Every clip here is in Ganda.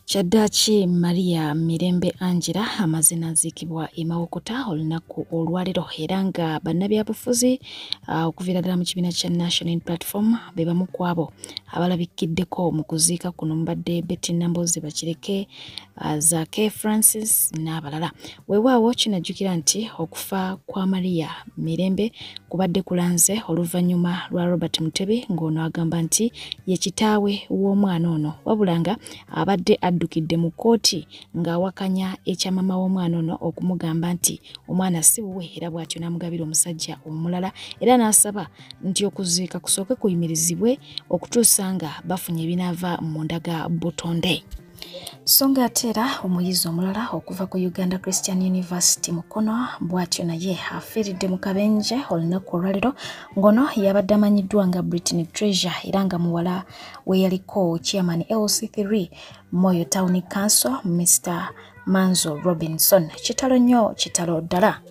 Kyaddaaki Maria Mirembe Angela amazina nzikibwa emawokota olunaku olwalero era nga bannabyabufuzi okuviira ddala mu kibiina kya National Unity Platform be bamu ku abo abalabikiddeko mu kuziika kuno mbadde Betty Nambozi Bakireke, Zaake Francis n'abalala. Weewaawo kinajjukira nti okufa kwa Maria Mirembe kubadde kulanze oluvannyuma lwa Robert Mutebi ng'ono agamba nti ye kitaawe w'omwana ono wabula nga abadde addukidde mu kkooti ng'awakanya ekya maama w'omwana ono okumugamba nti omwana si wuwe era bw'atyo n'amugabira omusajja omulala era n'asaba nti okuziika kusooke kuyimirizibwe okutuusa nga bafunye ebinaava mu ndaga Butonde. Songa atera omuyizi omulala okuva ku Uganda Christian University Mukono bw'atyo naye afiiridde mu kabenje olunaku olwalero ngono yabadde amanyiddwa nga Britney Treasure era nga muwala we yaliko chairman LC3 Moyo Town Council Mr. Manzo Robinson. Kitalo nnyo kitalo ddala.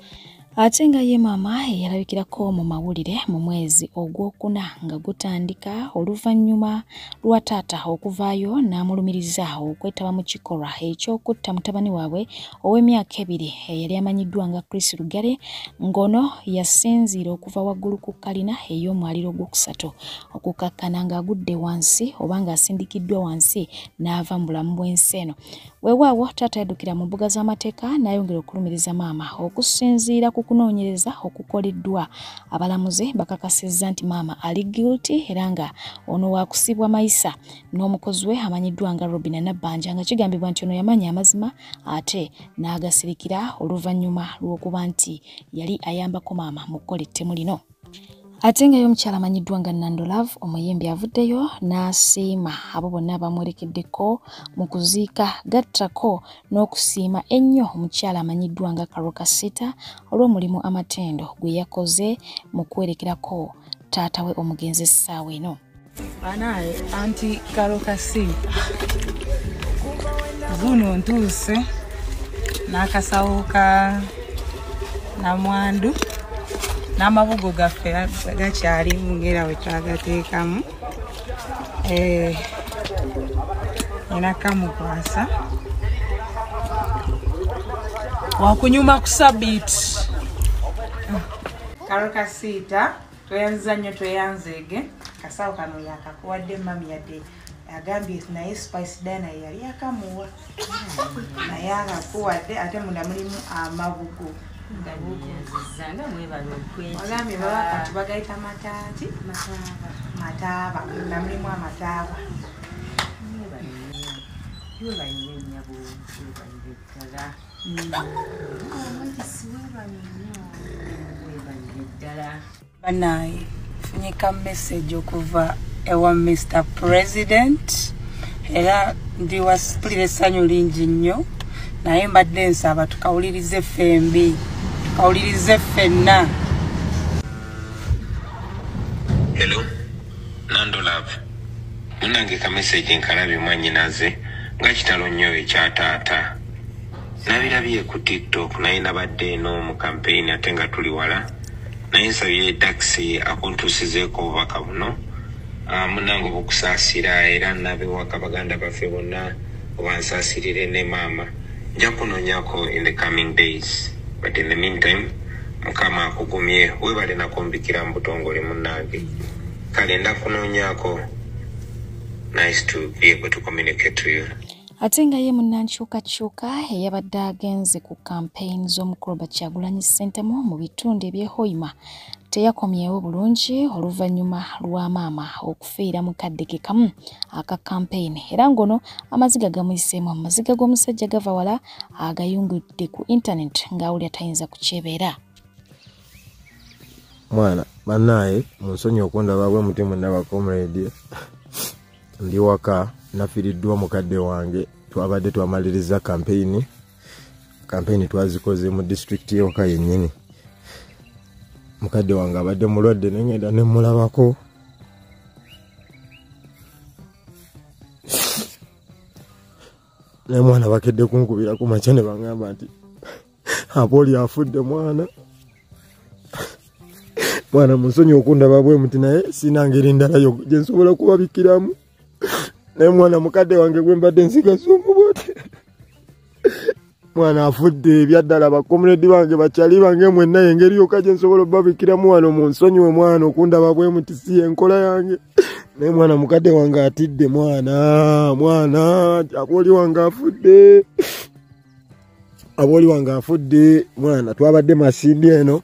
Ate nga ye maama yalabikirako mu mawulire mu mwezi ogwokuna nga gutandika oluvannyuma lwa taata okuvaayo n'amulumiriza okwetaba mu kikolwa eky'okutta mutabani waabwe ow'emyaka 2 eyali amanyiddwa nga Chris Lugare ngono yasinziira okuva waggulu ku kalina ey'omwaliro ogwokusatu okukakkana ng'agudde wansi oba ng'asindikiddwa wansi n'ava mu bulamu bw'ensi eno. Weewaawo taata yaddukira mu mbuga z'amateeka n'ayongera okulumiriza maama okusinziira ku kunoonyereza okukoleddwa. Abalamuzi bakakasizza nti maama ali guilty era nga ono waakusibwa mayisa n'omukozi we amanyiddwa nga Robina Nabbanja nga kigambibwa nti ono yamanya amazima ate n'agasirikira oluvannyuma lw'okuba nti yali ayambako maama mu kukola ettemu lino. Ate nga y'omukyala amanyiddwa nga Nando Love omuyimbi avuddeyo n'asiima abo bonna abamwerekeddeko mu kuziika gattako n'okusiima ennyo omukyala amanyiddwa nga Karoka Sita olw'omulimu amatendo gwe yakoze mu kwerekerako taata we omugenzi essaawa eno. Anaye anti Karoka Sita guno ntuuse n'akasawo ka namwandu n'amabugo gaffe gakyalimu ng'era we twagateekamu ena kamukwasa wakunyuma ku sabiti. Karoka Sita tweyanziza nnyo tweyanzeege kasawo kano yakakuwadde mami yadde agambye naye Spice Dana yali akamuwa naye akakuwadde ate munda mulimu amabugo Wagambye baba kati bagayita mataati mataaba munda mulimu amataaba. Banaye funyika message okuva ewa Mr. President era ndi wasipulira essanyu lingi nnyo naye mbadde nsaba tukawulirize ffembi tukawulirize ffenna. Hello, Nando Love. Munange ka message nkalabi mwanyinaze nga kitalo nnyo ekya taata. Nabirabye ku TikTok naye nabadde eno mu campaign ate nga tuli wala. Naye nsabye taxi akuntuusizeeko obubaka buno. Munange obukusaasira era nabewaka baganda baffe bonna obansaasirire ne maama. Nja kunoonyako in the coming days. But in the meantime, Mukama akugumye webale nakumbikira mu butongole munnange. Kale ndakunoonyako. Nice to be able to communicate to you. Ate nga ye munnankyukakyuka eyabadde agenze ku campaign z'omukulu Kyagulanyi Ssentamu mu bitundu eby'Hoima teyakomyewo bulungi oluvannyuma lwa maama okufiira mu kaddeke kamu aka campaign era ngono amaziga gamuyiseemu amaziga g'omusajja gava wala agayungudde ku internet ng'awulira tayinza kukyebeera. Mwana banaye munsonyi okundaba bwe mutima ndaba comrade ndi waka nafiiriddwa mukadde wange twabadde twamaliriza campaign twazikoze mu district y'ewaka yennyini. Mukadde wange abadde mulwadde nengenda ne mulabako ne mwana bakedde kunkubira ku makya ne bangamba nti Apoli afudde mwana munsonyi okundaba bwe muti naye sina ngeri ndala yo gye nsobola kubabikiramu naye mwana mukadde wange gwe mbadde nsigaza omubote mwana afudde ebyaddala bakomredi bange bakyali bange mwenna engeri yokka gye nsobola obbabikiramu wano mu nsonyiwe mwana okundaba bwe mutisi enkola yange naye mwana mukadde wange atidde mwana abooli wange afudde mwana twabadde Masindi eno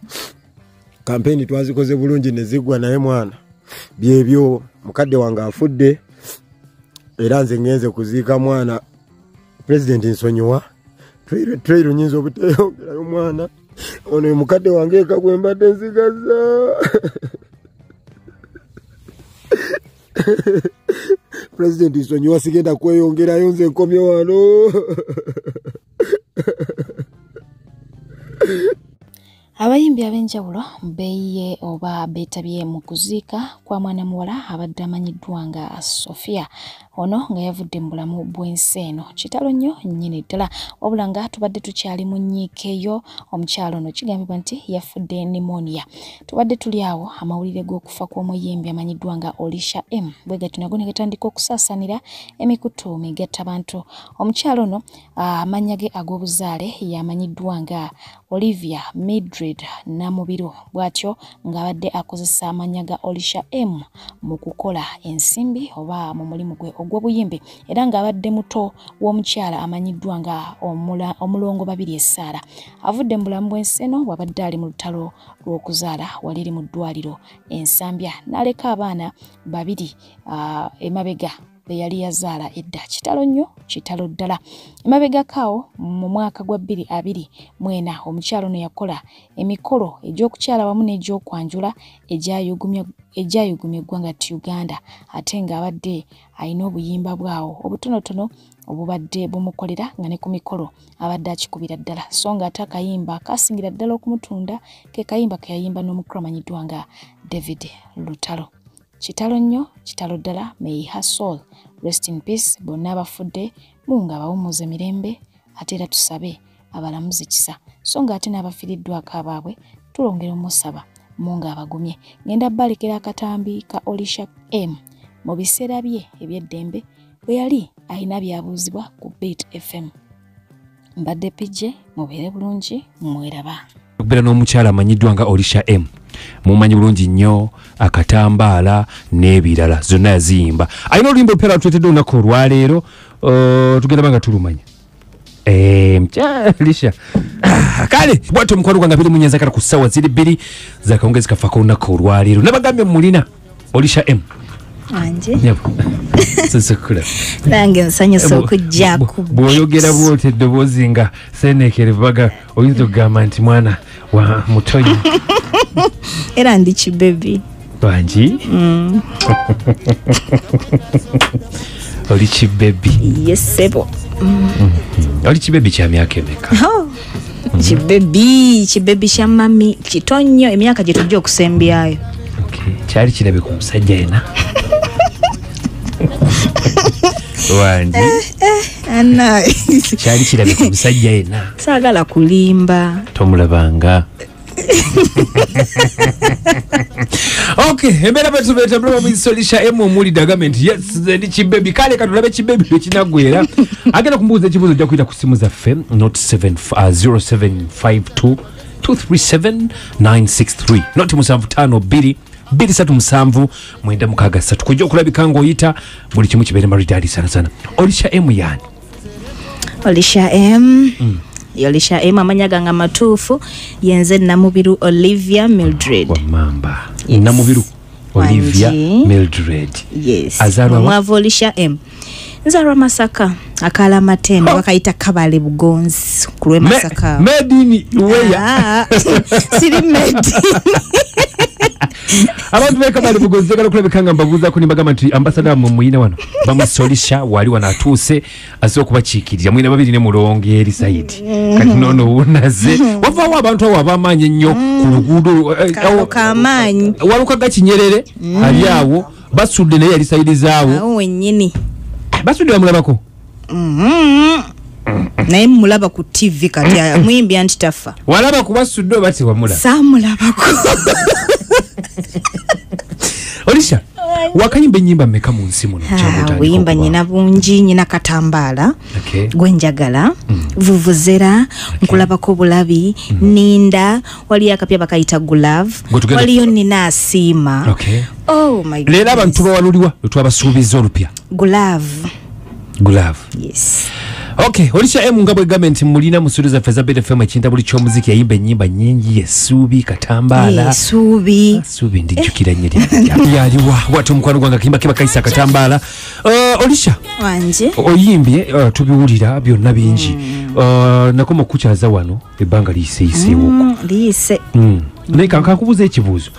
kampeni twazikoze bulungi ne ziggwa naye mwana byebyo mukadde wange afudde era nze ngenze kuziika mwana president nsonyiwa trail nyinza obuteyongerayo mwana ono mukadde wange eka gwe mbadde nsigaza president nsonyiwa sigenda kweyongerayo nze nkomye wano Abayimbi ab'enjawulo beeyiye oba beetabye mu kuziika kwa mwana muwala abadde amanyiddwa nga Sofia ono nga yavudde mu bulamu bw'ensi eno kitalo nnyo nnyini ddala wabula nga tubadde tukyali mu nnyiike eyo omukyalo ono kigambibwa nti yafudde pneumonia tubadde tuli awo amawulire g'okufa kw'omuyimbi amanyiddwa nga Olisha M bwe gati nago ne gatandika okusaasaanira emikutu migattabantu omukyalo ono amannya ge ag'obuzaale yamanyiddwa nga Olivia Mildred Namubiru bwatyo ng'abadde akozesa amannya ga Olisha M mu kukola ensimbi oba mu mulimu gwe ogw'obuyimbi era ng'abadde muto w'omukyala amanyiddwa nga omulongo babiri Essaara avudde mu bulamu bw'ensi eno bw'abadde ali mu lutalo lw'okuzaala waliri mu ddwaliro Ensambya n'aleka abaana babiri emabega be yali yazaala edda kitalo nnyo kitalo ddala emabega kaawo mu mwaka gwa 2024 omukyalo ono yakola emikolo egy'okukyala wamu n'egy'okwanjula egyayugumya eggwanga Uganda ate ng'abadde alina obuyimba bwawo obutonotono obubadde bumukolera nga ne ku mikolo abadde akikubira ddala so nga ate akayimba kasingira ddala okumutunda ke kayimba ke yayimba n'omukulu amanyiddwa nga David Lutalo kitalo nnyo kitalo ddala may her soul rest in peace bonna abafudde munga bawumuze mirembe ate era tusabe abalamuzi kisa so nga ate n'abafiiriddwako abaabwe tulongera omusaba munga abagumye ngenda balekera akatambi ka Olisha M mu biseera bye eby'eddembe bwe yali alina byabuuzibwa ku Beat FM mbadde pije mubeere bulungi mweraba okubeera n'omukyala amanyiddwa nga Olisha M mumanyi bulungi nnyo akatambaala n'ebirala zonna yaziyimba alina oluyimba olupera lutwetedde olunaku olwaleero tugenda banga tulumanya Olisha kale bwatyo omukwano gwange 2 kala ku ssaawa 2 zakawungezi kafaako olunaku olwaleero nabagambye mulina Olisha M anje sisukula nange nsanyusa okujjaku bw'oyogera bw'otyo eddoboozi nga senneekerevaga oyinza okugamba nti mwana wa mutonyi era ndi kibebi wangi oli kibebi yesebo oli kibebi kya myaka emeka kibebi kya mami kitonyo emyaka gye tujja okusembyayo kyali kirabe ku musajja yena wangi kyali kirabe ku musajja yena saagala kulimba tomulabanga okay embeera betubeeta mulaba mwisolisha emu omuli gavumenti yes ndi kibebi kale katulabe kibebi ekinagwera agenda kumbuuza ekibuuzo ojja kuyita ku simu zaffe not 0752 237 not 752 237 963 kujja okulabika ng'oyita buli kimu kibeere maridadi sana Olisha M yani Olisha M Olisha M amanya gange matuufu yenze Namubiru Olivia Mildred wamamba Namubiru Olivia Mildred yes azalwa mwavu Olisha M nzalwa Masaka akala matendo bakayita Kabale Bugonzi kulwe Masaka medini weya siri medini abantu bekabali bugonzi kala kulabikanga mbabuuza ko nimbagamba nti ambassador mu muyina wano bamusolisha wali wanatuuse aso kubachiikirira muyina babiri ne mulonge eri side kati nono unaze wava abantu abo abamanye nnyo ku luguudo kamanyi waluka gakinyerere ali awo basudde naye ali side zaawo awo wennyini basudde bamulabako naye mulaba ku TV kati muyimbi anti tafa walaba kubasudde bati wamula samulabako Olisha wakayimba ennyimba mmeka mu nsi muno wimba nyina bungi nyina Katambala gwenjagala vuvuzera nkulabako bulabi ninda wali akapya bakayita Glove waliyo nina asiima oh my god leero abantu bawaluliwa twabasuubiza olupya Glove yes okay Olisha M ngabwe government mulina musuliza feza bete FM ekinta buli kyo muziki yayimba ennyimba nyingi Yesubi Katambala Subi ndijukira nyeri yaliwa watu mukwano gwanga kimba kiba kaisa Katambala Olisha wanje oyimbye tubiwulira byonna bingi nakoma kuchaza wano ebanga lise woko lise naika nkakubuza ekibuuzo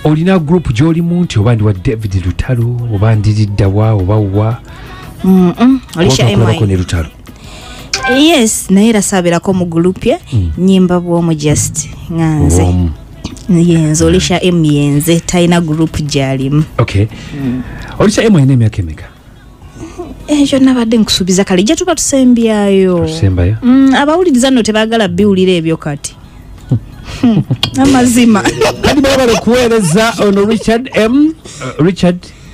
olina group gyoli muntu obandi wa David Lutalo obandi liddawa obawa Olisha ne Lutalo yes naera sabirako mu group ye nyimba bwomu just nganze yenzo Olisha M yenze taina group gyalimu okay Olisha M ine myaka emeka ejo nabadde nkusubiza kale je tuba tusembyayo abawuliriza no tebagala biwulira ebyo kati amazima kadi baba kueleza ono Richard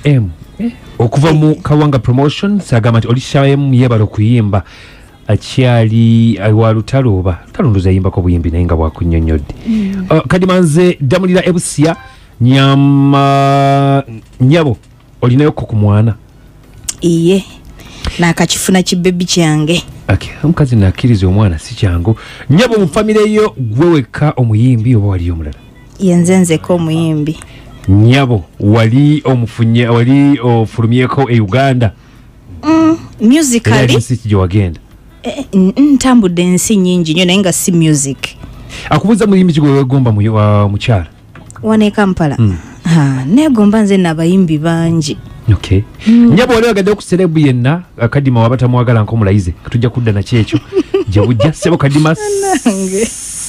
M okuva mu Kawanga promotion sagama Olisha M yebalo kuyimba akyali wa Lutalo oba talondoza yimba ko buyimbi naye nga bwakunnyonnyodde kadi manze damulira ebusia nyabo olinayo ko ku mwana iye nakakifuna kibebi kyange okay omukazi nakiriza omwana si kyangu nyabo mu family yo gweweka omuyimbi oba wali omulala yenzenze ko omuyimbi nyabo wali omufunye wali ofulumyeko e Uganda musically si kijjo wagenda ntambudde ensi nyingi nyo naye nga si music akubuza muyimbi kigwe gomba mu kyala wane Kampala negomba nze nabayimbi bangi okay nyabo wali wagadde ku celebu yenna akadima wabata mwagala nko mulayize tujja kudda na kyekyo jabujja sebo kadima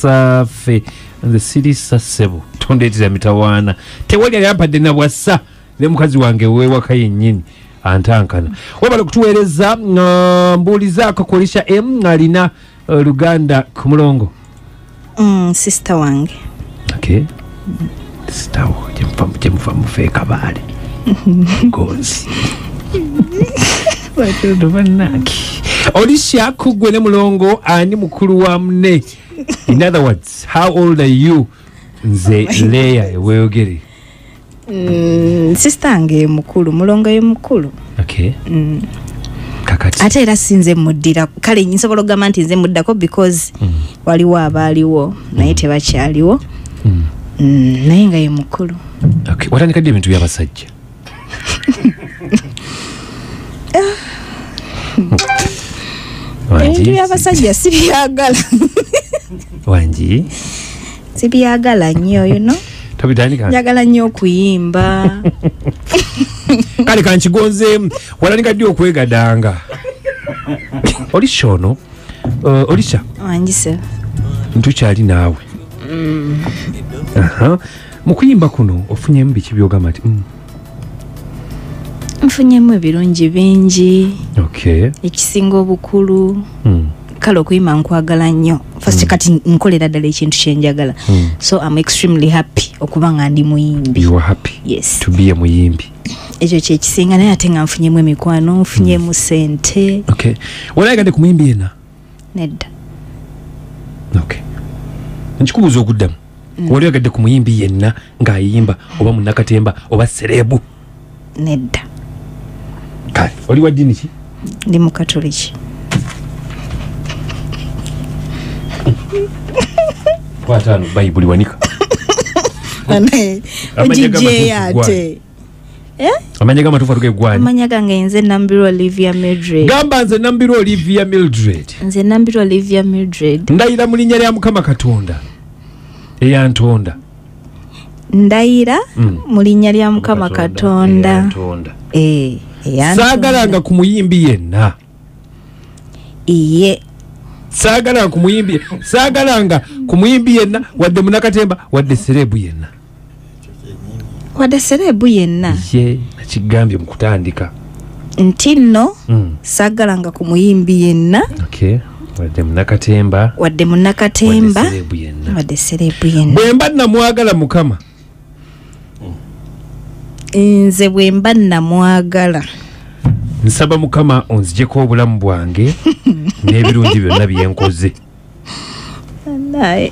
safe the city sasebo tondetira mitawana tewali yampadde na bwassa ne mukazi wange wewa kayennyini antankana wabala kutuweereza mbuuliza akakolisha M alina Luganda ku mulongo sister wange okay sister jemfa mufeeka baali gozi watoto banaki Olisha kugwe ne mulongo ani mukulu wa mne in other words how old are you nze Leya weogere sister ange mukulu mulongo ye mukulu okay kakati ate era sinze muddira kale nsobola ogamba nti nze muddako because waliwo abaaliwo naye tebakyaliwo naye nga ye mukulu okay watandikadde ebintu by'abasajja ebintu by'abasajja sibyagala wangi sibyagala nnyo njagala nnyo okuyimba kale kankigonzeemu watandika ddi okwegadanga Olisha ono Olisha wangise ntukyali naawe mu kuyimba kuno ofunyemu biki byogamba nti nfunyemu ebirungi bingi okay ekisinga obukulu kale okuyimba nkwagala nnyo first kati nkolera ddala ekintu kyenjagala so I'm extremely happy okuba nga ndi muyimbi. You are happy yes to be a muyimbi. Ekyo kyekisinga naye ate nga nfunyemu emikwano nfunyemu sente. Okay walagadde ku muyimbi yena nedda okay nkikubuuza okuddamu walagadde ku muyimbi yenna ng'ayimba oba munnakatemba oba serebu nedda kale oli wa ddiini ki? Ndi mu Katoliki. Kwatano Bible wanika. Ujije ate. Amanyaga matufa tuke gwani. Amanyaga ngenze Nambiro Olivia Mildred. Gamba nze Nambiro Olivia Mildred. Nze Nambiro Olivia Mildred. Ndayira mu linnya lya Mukama Katonda. Eyantonda. Ndayira mu linnya lya Mukama Katonda. Sagalanga ku muyimbi yenna. Iye. Sagalanga ku muyimbi yenna wadde munakatemba wadde serebu yenna. Wadde serebu yenna. Ye nakigambye mu kutandika. Ntinno sagalanga ku muyimbi yenna. Okay. Wadde munakatemba wadde serebu yenna. Bwe mba namwagala Mukama. nze bwe mba namwagala nsaba Mukama onzijeko obulamu bwange n'ebirungi byonna byenkoze. naye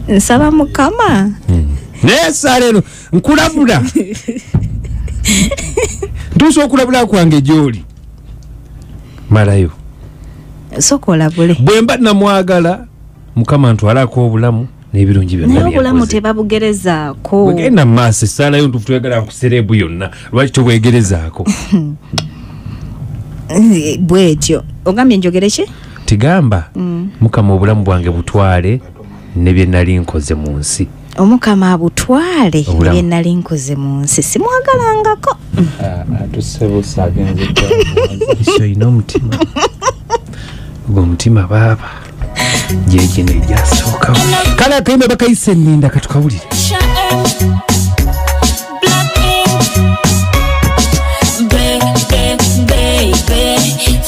nsaba Mukama naye saaleno nkulabula ntuusa okulabula kwange gy'oli malayo sooka olabule bwe mba namwagala Mukama ntwalako obulamu n'ebirungi byonna naye obulamu byenkoze. tebabugerezaako Wegenda mu maaso essaalayo ntuufu tuyagala kuserebu yonna lwaki tobwegerezaako bwetyo ogambye njogere ki tigamba Mukama obulamu bwange butwale ne bye nali nkoze mu nsi. Omukama abutwale Obulamu. bye nali nkoze mu nsi simwagalangako Iso ino omutima ogwo omutima baaba gyegino egyasookawo kale akayimba bakayise enninda katukawulire.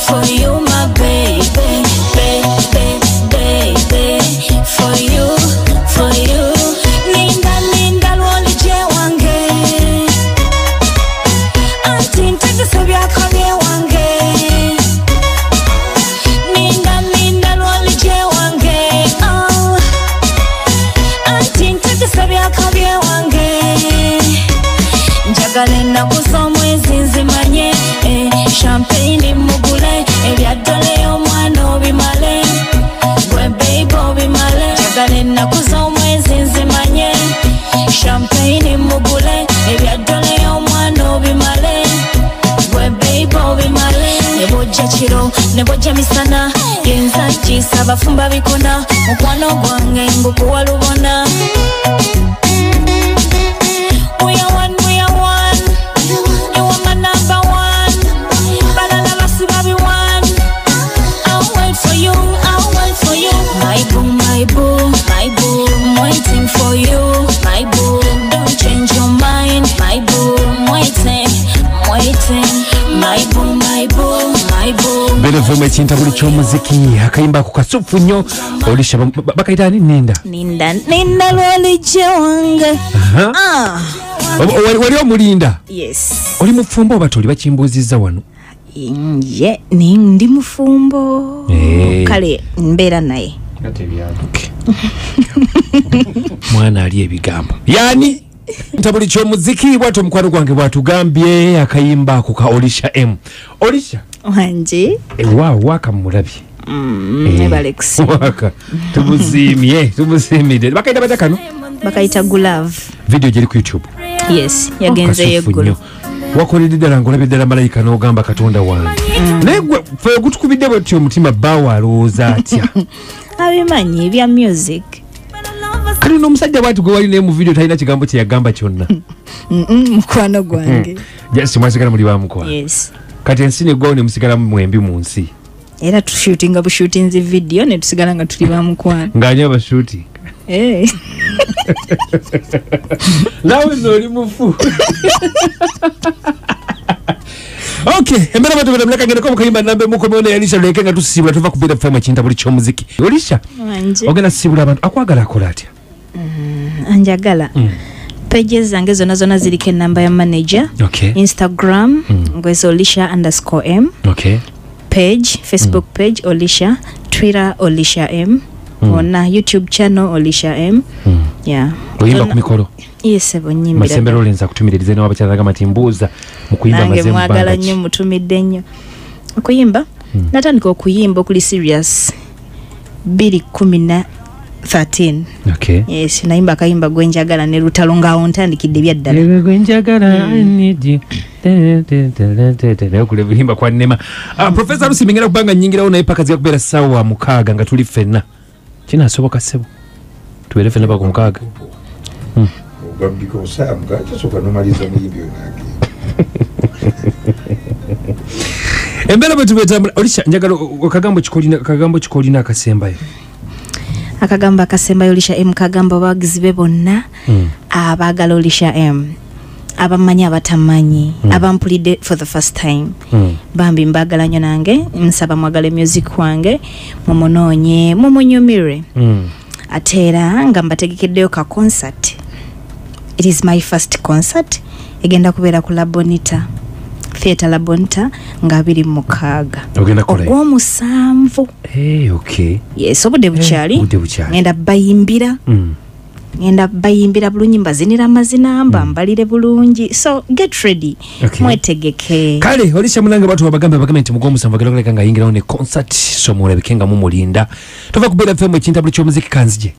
For you, my baby, baby, for you, Ninda, lwolije wange, anti ntegese byakabye wange, Ninda, lwolije wange, oh, anti ntegese byakabye wange, njagala ennaku z'omwezi nzimanye, champagne mugule ebyaddole omwana obimale gwe baby obimale njagala ennaku z'omwezi nzimanye champagne mugule ebyaddole omwana obimale gwe baby obimale ne bojja kiro ne bojja misana yenza kisa abafumba bikona mukwano gwange ngukuwa lubona we are one you are my number one. I'll wait for you. My boo, I'm waiting for you. My boo, don't change your mind. My boo, I'm waiting. My boo. Benevumu ekinta buli ky'omuziki akayimba ku kasufu nnyo olisha bakayita ni ninda lwolije wange wali omulinda yes oli mufumbo oba toli bakimbuuzizza wano ye ndi mufumbo kale mbeera naye mwana ali ebigambo yani ntabuli ky'omuziki bw'atyo omukwano gwange bw'atugambye akayimba ku ka Olisha M Olisha wanje waawo waka mumulabye Alex waka tumusiimire bakayita bata kano bakayita Gulav video giri ku YouTube yes yagenze yeggulu wakoledde ddala ngolabye ddala malayika n'ogamba Katonda wange naye gwe fe gutukubidde bwetyo omutima bbaawo alowooza atya abimanyi ebya music kati n'omusajja bwati gwe wali naye mu video talina kigambo kye yagamba kyonna mukwano gwange just mwasigala muli bamukwano yes kati ensi neggwawo ne musigalamu mwembi mu nsi era tushutinga bushutinzi video ne tusigala nga tuli bamukwano ng'anyo abashuting nawe noli mufu okay embera batu bela mlaka ngeko mukayimba nambe muko mone yalisha leke nga tusibula tuva kubira fama kinta buli ky'omuziki Olisha ogenda sibula abantu akwagala akola atya anjagala pages zange zona ziliko enamba ya manager okay Instagram ngwezo Olisha_M okay page Facebook page Olisha Twitter Olisha M ona YouTube channel Olisha M yeah oyimba ku mikolo yes ebonyimbira masembero lenza kutumiriza ne wabakyala gamati mbuuza mu kuyimba mazemba nange mwagala nnyo mutumidde nnyo okuyimba natandika okuyimba okuli serious 2013 okay yes nayimba akayimba gwenjagala ne lutalo ngaawo ntandikidde byaddala gwenjagala I need you okule bihimba kwa nema Professor Lusi mingera kubanga nyingirawo naye paka zya kubeera sawa mukaaga nga tuli ffenna kinaasoboka ssebo tubeere ffenna paka mukaaga ogambika osaamuka tasoka nomaliza muyimbi onage embeera bwe tubetambula Olisha njagala kagambo kikolina akasembayo akagamba akasembayo Olisha M kagamba abawagizi be bonna abaagala Olisha M abamanyi abatamanyi abampulidde for the first time bambi mbagala nnyo nange nsaba mwagala music wange mumunoonye mumunyumire ate era nga mbategekeddeyo ka concert it is my first concert egenda kubeera ku Labonita Theatre Labonita nga 26 ogw'omusanvu. Okay. Yes, obudde bukyali. Ngenda bayimbira bulungi mbazinira amazina mbalire bulungi, so get ready. Mwetegeke kale olisha mulanga batu babagambe nti mugw'omusanvu agaleka nga yingirawo ne concert so mulabike nga mumulinda tova kubeera FM ekintabuli ky'omuziki kanzije